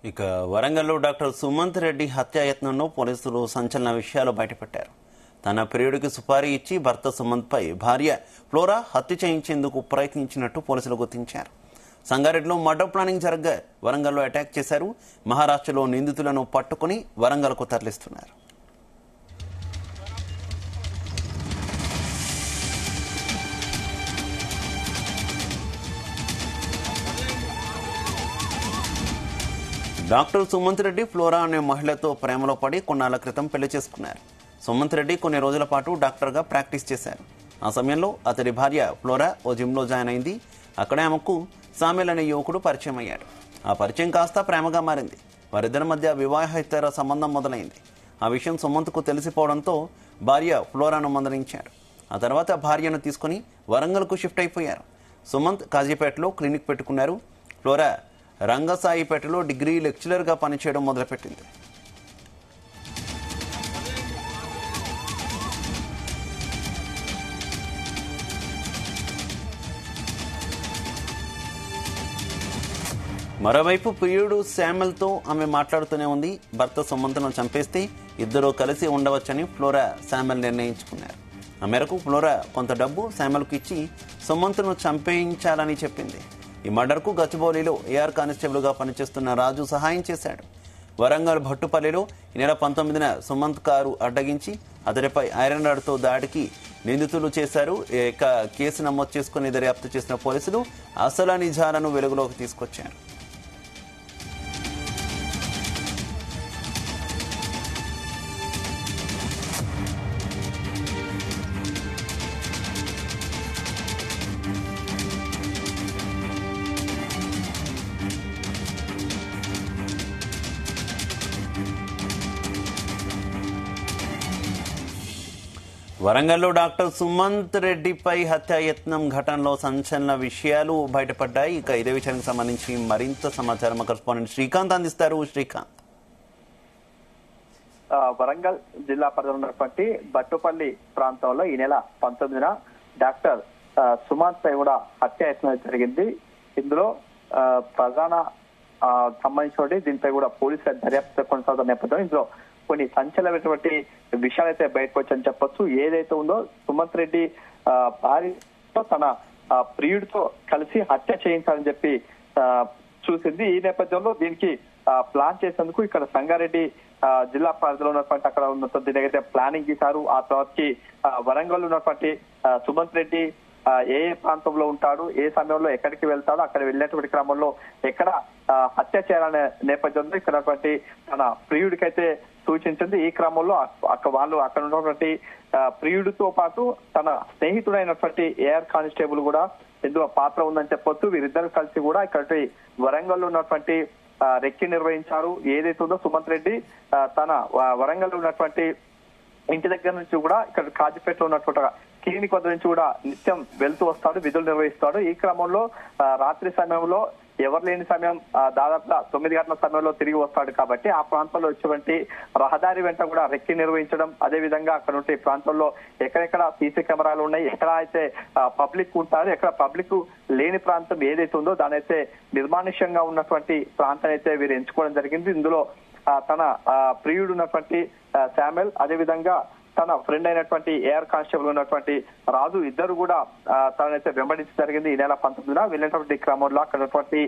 ఇక వరంగల్లో డాక్టర్ సుమంత్ రెడ్డి హత్యాయత్నంలో పోలీసులు సంచలన విషయాలు బయటపెట్టారు. తన ప్రియుడికి సుపారీ ఇచ్చి భర్త సుమంత్పై భార్య ఫ్లోరా హత్య చేయించేందుకు ప్రయత్నించినట్టు పోలీసులు గుర్తించారు. సంగారెడ్డిలో మర్డర్ ప్లానింగ్ జరగ్గా వరంగల్లో అటాక్ చేశారు. మహారాష్ట్రలో నిందితులను పట్టుకుని వరంగల్కు తరలిస్తున్నారు. డాక్టర్ సుమంత్ రెడ్డి ఫ్లోరా అనే మహిళతో ప్రేమలో పడి కొన్నాళ్ల క్రితం పెళ్లి చేసుకున్నారు. సుమంత్ రెడ్డి కొన్ని రోజుల పాటు డాక్టర్గా ప్రాక్టీస్ చేశారు. ఆ సమయంలో అతడి భార్య ఫ్లోరా ఓ జిమ్లో జాయిన్ అయింది. అక్కడే ఆమెకు సామెల్ అనే యువకుడు పరిచయం అయ్యాడు. ఆ పరిచయం కాస్త ప్రేమగా మారింది. వారిద్దరి మధ్య వివాహేతర సంబంధం మొదలైంది. ఆ విషయం సుమంత్కు తెలిసిపోవడంతో భార్య ఫ్లోరాను మందలించాడు. ఆ తర్వాత భార్యను తీసుకుని వరంగల్కు షిఫ్ట్ అయిపోయారు. సుమంత్ కాజీపేటలో క్లినిక్ పెట్టుకున్నారు. ఫ్లోరా రంగసాయిపేటలో డిగ్రీ లెక్చరర్గా పనిచేయడం మొదలుపెట్టింది. మరోవైపు ప్రియుడు శామెల్తో ఆమె మాట్లాడుతూనే ఉంది. భర్త సుమంత్ను చంపేస్తే ఇద్దరూ కలిసి ఉండవచ్చని ఫ్లోరా శామెల్ నిర్ణయించుకున్నారు. ఆ మేరకు ఫ్లోరా కొంత డబ్బు శామెల్కు ఇచ్చి సుమంత్ను చంపేయించాలని చెప్పింది. ఈ మర్డర్కు గచ్చిబౌలిలో ఏఆర్ కానిస్టేబుల్గా పనిచేస్తున్న రాజు సహాయం చేశాడు. వరంగల్ భట్టుపల్లిలో ఈ నెల 19న సుమంత్ కారు అడ్డగించి అతడిపై ఐరన్ రాడ్తో దాడికి నిందితులు చేశారు. కేసు నమోదు చేసుకుని దర్యాప్తు చేసిన పోలీసులు అసలు నిజాలను వెలుగులోకి తీసుకొచ్చారు. వరంగల్లో డాక్టర్ సుమంత్ రెడ్డిపై హత్యాయత్నం ఘటనలో సంచలన విషయాలు బయటపడ్డాయి. ఇక ఇదే విషయానికి సంబంధించి మరింత సమాచారం కరెస్పాండెంట్ శ్రీకాంత్ అందిస్తారు. శ్రీకాంత్, వరంగల్ జిల్లా పరిధిలో ఉన్నటువంటి బట్టుపల్లి ప్రాంతంలో ఈ నెల 19న డాక్టర్ సుమంత్ పై కూడా హత్యాయత్నం జరిగింది. ఇందులో ప్రధాన సంబంధించిన దీనిపై కూడా పోలీసుల దర్యాప్తు కొనసాగుతున్న నేపథ్యంలో ఇందులో కొన్ని సంచలనమైనటువంటి విషయాలైతే బయటకు వచ్చని చెప్పొచ్చు. ఏదైతే ఉందో సుమంత్ రెడ్డి భార్యతో తన ప్రియుడితో కలిసి హత్య చేయించాలని చెప్పి చూసింది. ఈ నేపథ్యంలో దీనికి ప్లాన్ చేసేందుకు ఇక్కడ సంగారెడ్డి జిల్లా పరిధిలో ఉన్నటువంటి అక్కడ ఉన్న దీనికైతే ప్లానింగ్ చేశారు. ఆ తర్వాతకి వరంగల్ ఉన్నటువంటి సుమంత్ రెడ్డి ఏ ప్రాంతంలో ఉంటాడు, ఏ సమయంలో ఎక్కడికి వెళ్తాడో అక్కడ వెళ్ళేటువంటి క్రమంలో ఎక్కడ హత్య చేయాలనే నేపథ్యంలో ఇక్కడ తన ప్రియుడికైతే సూచించింది. ఈ క్రమంలో వాళ్ళు అక్కడ ఉన్నటువంటి ప్రియుడితో పాటు తన స్నేహితుడైనటువంటి ఏఆర్ కానిస్టేబుల్ కూడా ఇందులో పాత్ర ఉందని చెప్పొచ్చు. వీరిద్దరు కలిసి కూడా ఇక్కడ వరంగల్ ఉన్నటువంటి రెక్కి నిర్వహించారు. ఏదైతే ఉందో సుమంత్ రెడ్డి తన వరంగల్ ఉన్నటువంటి ఇంటి దగ్గర నుంచి కూడా ఇక్కడ కాజీపేటలో ఉన్నటువంటి క్లినిక్ వద్ద నుంచి కూడా నిత్యం వెళ్తూ వస్తాడు, విధులు నిర్వహిస్తాడు. ఈ క్రమంలో రాత్రి సమయంలో ఎవరు లేని సమయం దాదాపుగా 9 గంటల సమయంలో తిరిగి వస్తాడు. కాబట్టి ఆ ప్రాంతంలో వచ్చేటువంటి రహదారి వెంట కూడా రెక్కి నిర్వహించడం, అదే విధంగా అక్కడ ఉంటే ఈ ప్రాంతంలో ఎక్కడెక్కడ సీసీ కెమెరాలు ఉన్నాయి, ఎక్కడ అయితే పబ్లిక్ ఉంటారు, ఎక్కడ పబ్లిక్ లేని ప్రాంతం ఏదైతే ఉందో దాని అయితే నిర్మానుష్యంగా ఉన్నటువంటి ప్రాంతం అయితే వీరు ఎంచుకోవడం జరిగింది. ఇందులో తన ప్రియుడు ఉన్నటువంటి శామెల్, అదే విధంగా తన ఫ్రెండ్ అయినటువంటి ఏఆర్ కానిస్టేబుల్ ఉన్నటువంటి రాజు ఇద్దరు కూడా తనైతే వెంబడించడం జరిగింది. ఈ నెల 19న వెళ్ళినటువంటి క్రమంలో అక్కడ ఉన్నటువంటి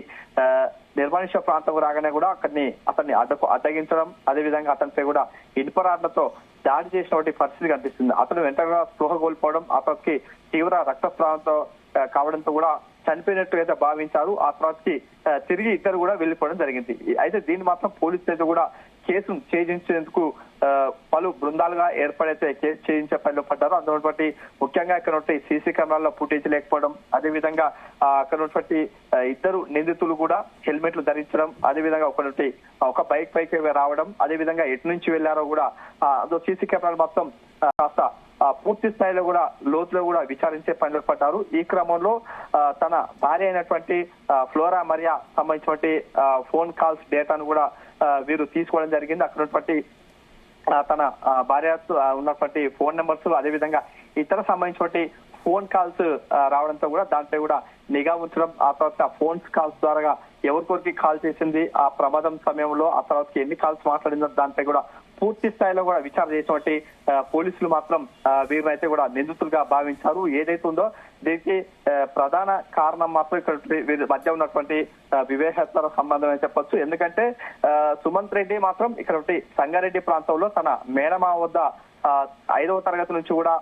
నిర్మానుష్య ప్రాంతం రాగానే కూడా అతన్ని అడ్డగించడం, అదే విధంగా అతనిపై కూడా ఇనుపరాడ్లతో దాడి చేసినటువంటి పరిస్థితి కనిపిస్తుంది. అతను వెంటనే స్పృహ కోల్పోవడం, అతనికి తీవ్ర రక్తస్రావంతో కావడంతో కూడా చనిపోయినట్టు అయితే భావించారు. ఆ తర్వాతకి తిరిగి ఇద్దరు కూడా వెళ్లిపోవడం జరిగింది. అయితే దీన్ని మాత్రం పోలీసులు అయితే కూడా కేసును ఛేదించేందుకు పలు బృందాలుగా ఏర్పడైతే కేసు ఛేదించే పనిలో పడ్డారు. అందులో ముఖ్యంగా ఇక్కడ సీసీ కెమెరాల్లో ఫుటేజ్ లేకపోవడం, అదేవిధంగా అక్కడ ఉన్నటువంటి ఇద్దరు నిందితులు కూడా హెల్మెట్లు ధరించడం, అదేవిధంగా ఒక బైక్ పైకి రావడం, అదేవిధంగా ఎటు నుంచి వెళ్లారో కూడా సీసీ కెమెరాలు మొత్తం కాస్త పూర్తి స్థాయిలో కూడా లోతులో కూడా విచారించే పనిలో పడ్డారు. ఈ క్రమంలో తన భార్య అయినటువంటి ఫ్లోరా మరియా సంబంధించినటువంటి ఫోన్ కాల్స్ డేటాను కూడా వీరు తీసుకోవడం జరిగింది. అక్కడ ఉన్నటువంటి తన భార్య ఉన్నటువంటి ఫోన్ నెంబర్స్, అదేవిధంగా ఇతర సంబంధించినటువంటి ఫోన్ కాల్స్ రావడంతో కూడా దాంట్లో కూడా నిఘా ఉంచడం, ఆ తర్వాత ఫోన్స్ కాల్స్ ద్వారా ఎవరికొరికి కాల్ చేసింది, ఆ ప్రమాదం సమయంలో ఆ తర్వాత ఎన్ని కాల్స్ మాట్లాడిందో దానిపై కూడా పూర్తి స్థాయిలో కూడా విచారణ చేసినటువంటి పోలీసులు మాత్రం వీరినైతే కూడా నిందితులుగా భావించారు. ఏదైతే ఉందో దీనికి ప్రధాన కారణం మాత్రం ఇక్కడ వీరి మధ్య ఉన్నటువంటి వివేహేతర సంబంధం అని చెప్పొచ్చు. ఎందుకంటే సుమంత్ రెడ్డి మాత్రం ఇక్కడ సంగారెడ్డి ప్రాంతంలో తన మేనమామ వద్ద 5వ తరగతి నుంచి కూడా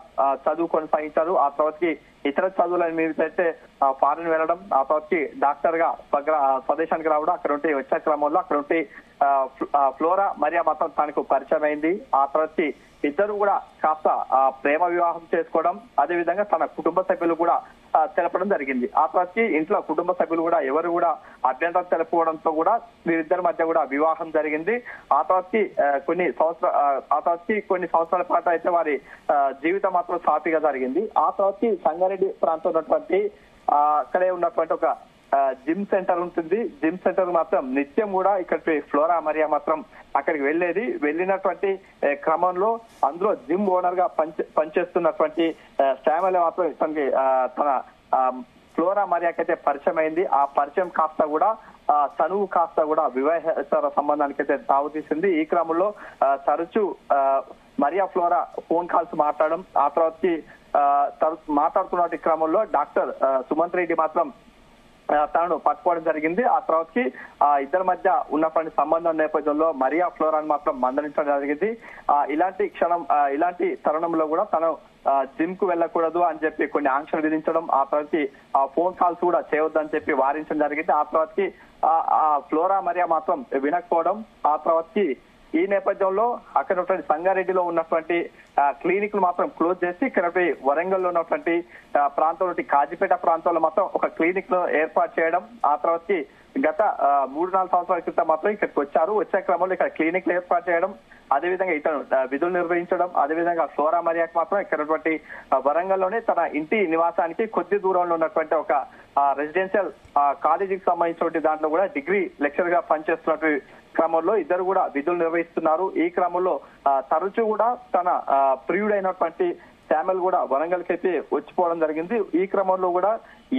చదువు కొనసాగించారు. ఆ తర్వాతకి ఇతర చదువుల మీద అయితే ఫారెన్ వెళ్ళడం, ఆ తర్వాతకి డాక్టర్ గా స్వదేశానికి రావడం, అక్కడ ఉంటే వచ్చే క్రమంలో అక్కడ ఉంటే ఫ్లోరా మరియా మాత్రం తనకు పరిచయం అయింది. ఆ తర్వాత ఇద్దరు కూడా కాస్త ప్రేమ వివాహం చేసుకోవడం, అదే విధంగా తన కుటుంబ సభ్యులు కూడా తెలపడం జరిగింది. ఆ తర్వాత ఇంట్లో కుటుంబ సభ్యులు కూడా ఎవరు కూడా అభ్యంతరం తెలుపుకోవడంతో కూడా వీరిద్దరి మధ్య కూడా వివాహం జరిగింది. ఆ తర్వాత కొన్ని సంవత్సరాల పాటు అయితే వారి జీవితం మాత్రం సాఫీగా జరిగింది. ఆ తర్వాత సంగారెడ్డి ప్రాంతం ఉన్నటువంటి అక్కడే ఉన్నటువంటి ఒక జిమ్ సెంటర్ ఉంటుంది. జిమ్ సెంటర్ మాత్రం నిత్యం కూడా ఇక్కడ ఫ్లోరా మరియా మాత్రం అక్కడికి వెళ్ళినటువంటి క్రమంలో అందులో జిమ్ ఓనర్ గా పనిచేస్తున్నటువంటి శ్యామల మాత్రం ఇతనికి తన ఫ్లోరా మరియాకైతే పరిచయం అయింది. ఆ పరిచయం కాస్త కూడా చనువు కాస్త కూడా వివాహేతర సంబంధానికి అయితే తావుతీసింది. ఈ క్రమంలో తరచూ మరియా ఫ్లోరా ఫోన్ కాల్స్ మాట్లాడడం, ఆ తర్వాతకి మాట్లాడుతున్న క్రమంలో డాక్టర్ సుమంత్ రెడ్డి మాత్రం తనను పట్టుకోవడం జరిగింది. ఆ తర్వాతకి ఇద్దరి మధ్య ఉన్నటువంటి సంబంధం నేపథ్యంలో మరియా ఫ్లోరాని మాత్రం మందలించడం జరిగింది. ఇలాంటి తరుణంలో కూడా తను జిమ్ కు వెళ్ళకూడదు అని చెప్పి కొన్ని ఆంక్షలు విధించడం, ఆ తర్వాతకి ఫోన్ కాల్స్ కూడా చేయొద్దని చెప్పి వారించడం జరిగింది. ఆ తర్వాతకి ఫ్లోరా మరియా మాత్రం వినకపోవడం, ఆ తర్వాతకి ఈ నేపథ్యంలో అక్కడ ఉన్నటువంటి సంగారెడ్డిలో ఉన్నటువంటి క్లినిక్ మాత్రం క్లోజ్ చేసి ఇక్కడ వరంగల్ లో ఉన్నటువంటి ప్రాంతంలో కాజీపేట ప్రాంతంలో మాత్రం ఒక క్లినిక్ ను ఏర్పాటు చేయడం, ఆ తర్వాతకి గత 3-4 సంవత్సరాల క్రితం మాత్రం ఇక్కడికి వచ్చే క్రమంలో ఇక్కడ క్లినిక్ ఏర్పాటు చేయడం, అదేవిధంగా ఇతను విధులు నిర్వహించడం, అదేవిధంగా ఫ్లోరా మరియాకి మాత్రం ఇక్కడ వరంగల్లోనే తన ఇంటి నివాసానికి కొద్ది దూరంలో ఉన్నటువంటి ఒక రెసిడెన్షియల్ కాలేజీకి సంబంధించిన దాంట్లో కూడా డిగ్రీ లెక్చర్ గా పనిచేస్తున్నటువంటి క్రమంలో ఇద్దరు కూడా విధులు నిర్వహిస్తున్నారు. ఈ క్రమంలో తరచూ కూడా తన ప్రియుడైనటువంటి శామ్యుల్ కూడా వరంగల్ కి అయితే వచ్చిపోవడం జరిగింది. ఈ క్రమంలో కూడా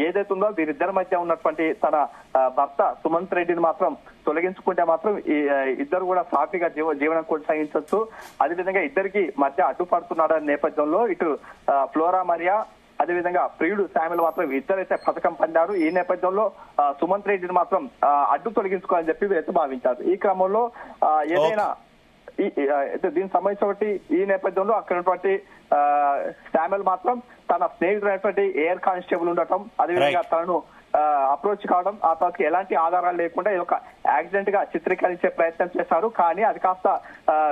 ఏదైతే ఉందో వీరిద్దరి మధ్య ఉన్నటువంటి తన భర్త సుమంత్ రెడ్డిని మాత్రం తొలగించుకుంటే మాత్రం ఇద్దరు కూడా సాఫీగా జీవనం కొనసాగించవచ్చు. అదేవిధంగా ఇద్దరికి మధ్య అడ్డుపడుతున్నాడనే నేపథ్యంలో ఇటు ఫ్లోరా మరియా అదేవిధంగా ప్రియుడు శామ్యుల్ మాత్రం ఇద్దరైతే పథకం పండారు. ఈ నేపథ్యంలో సుమంత్ రెడ్డిని మాత్రం అడ్డు తొలగించుకోవాలని చెప్పి వీరైతే భావించారు. ఈ క్రమంలో ఏదైనా దీనికి సంబంధించి ఈ నేపథ్యంలో అక్కడ ఉన్నటువంటి శామ్యుల్ మాత్రం తన స్నేహితుడైనటువంటి ఎయిర్ కానిస్టేబుల్ ఉండటం, అదేవిధంగా తనను అప్రోచ్ కావడం, ఆ తర్వాత ఎలాంటి ఆధారాలు లేకుండా ఇది ఒక యాక్సిడెంట్ గా చిత్రీకరించే ప్రయత్నం చేశారు. కానీ అది కాస్త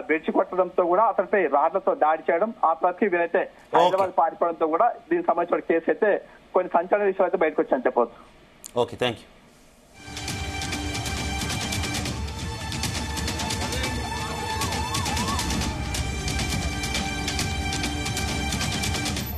బెడ్చి కొట్టడంతో కూడా అతనిపై రాళ్లతో దాడి చేయడం, ఆ తర్వాత వీరైతే హైదరాబాద్ పారిపోవడంతో కూడా దీనికి సంబంధించిన కేసు అయితే కొన్ని సంచలన విషయాలు అయితే బయటకు వచ్చాయని చెప్పవచ్చు. Okay, thank you.